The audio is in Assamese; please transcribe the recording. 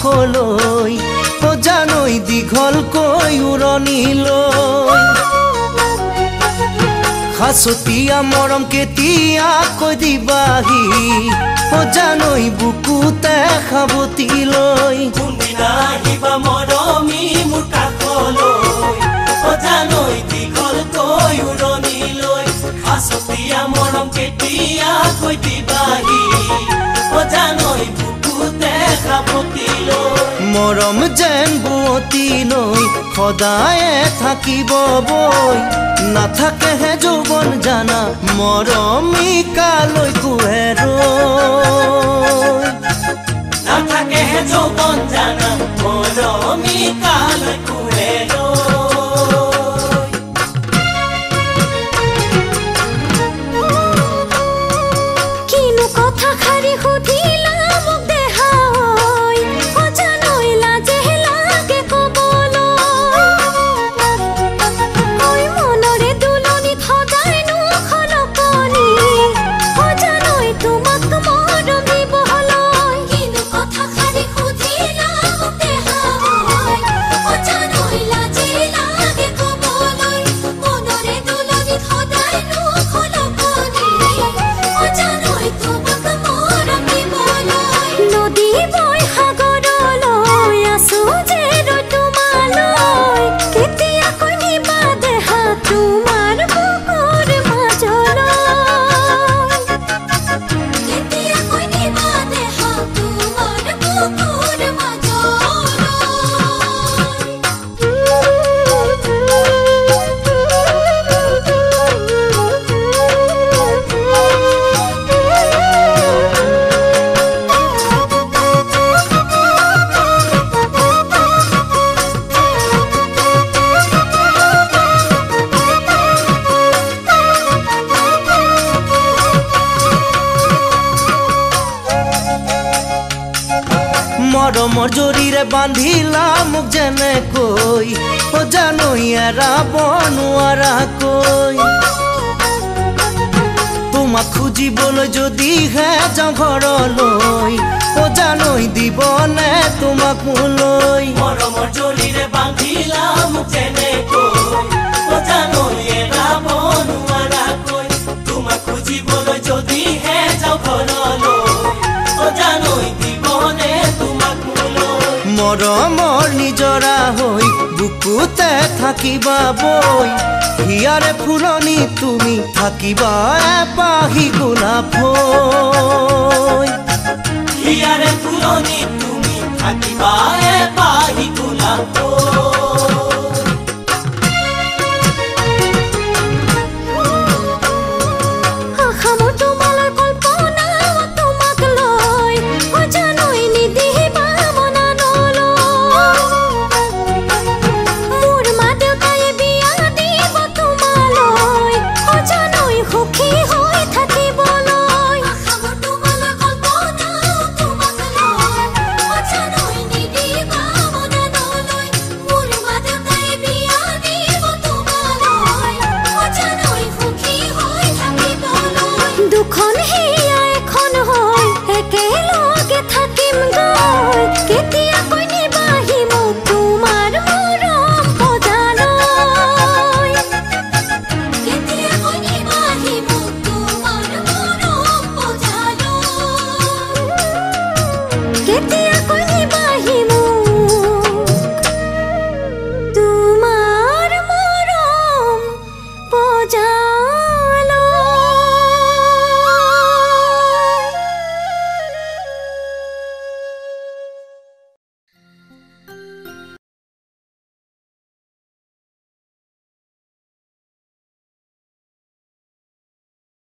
আকাশলৈ জানৈ দীঘলকৈ উৰণি লৈ হাচতীয়া মৰম কেতিয়াকৈ দিবাহি জানৈ বুকুতে সাৱটি লৈ কোনদিনা আহিবা মৰমী মোৰ কাষলৈ জানৈ দীঘলকৈ উৰণি লৈ হাচতীয়া মৰম কেতিয়াকৈ দিবাহি জানৈ বুকুতে সাৱটি লৈ মৰম যেন বুৱতী নৈ সদায়ে থাকিব বৈ নাথাকেহে যৌৱন জানা মৰমী কালৈ কুহেৰৈ নাথাকেহে যৌৱন জানা মৰমী কালৈ কুহেৰৈ কিনো কথা খাৰি সুধিলা মোক দেহাই জানৈ লাজে লাগে কবলৈ মনৰে দুলনিত সদায় নুখলকনি জানৈ তোমাক মৰমি বহলৈ কিনো কথা খাৰি সুধিলা মোক দেহাই জানৈ লাজে লাগে কবলৈ মনৰে দুলনিত সদায় নুখলকনি জানৈ তোমাক মৰমি বহলৈ নদী বৈ সাগৰলৈ আছো যে ৰৈ তোমালৈ কেতিয়াকৈ নিবা দেহা তোমাৰ বুকুৰ মাজলৈ কেতিয়াকৈ নিবা দেহা তোমাৰ বুকুৰ মৰমৰ জৰিৰে বান্ধিলা মোক যেনেকৈ জানৈ এৰাব নোৱাৰাকৈ তোমাক খুজিবলৈ যদিহে যাওঁ ঘৰলৈ জানৈ দিবনে তোমাক মোলৈ মৰমৰ জৰিৰে বান্ধিলা মোক যেনেকৈ জানৈ এৰাব নোৱাৰাকৈ তোমাক খুজিবলৈ যদিহে যাওঁ ঘৰলৈ জানৈ দিবনে তোমাক মোলৈ মৰমৰ নিজৰা হৈ বুকুতে থাকিবা বৈ হিয়াৰে ফুলনি তুমি থাকিবা এপাহি গোলাপ হৈ হিয়াৰে ফুলনি তুমি থাকিবা এপাহি গোলাপ হৈ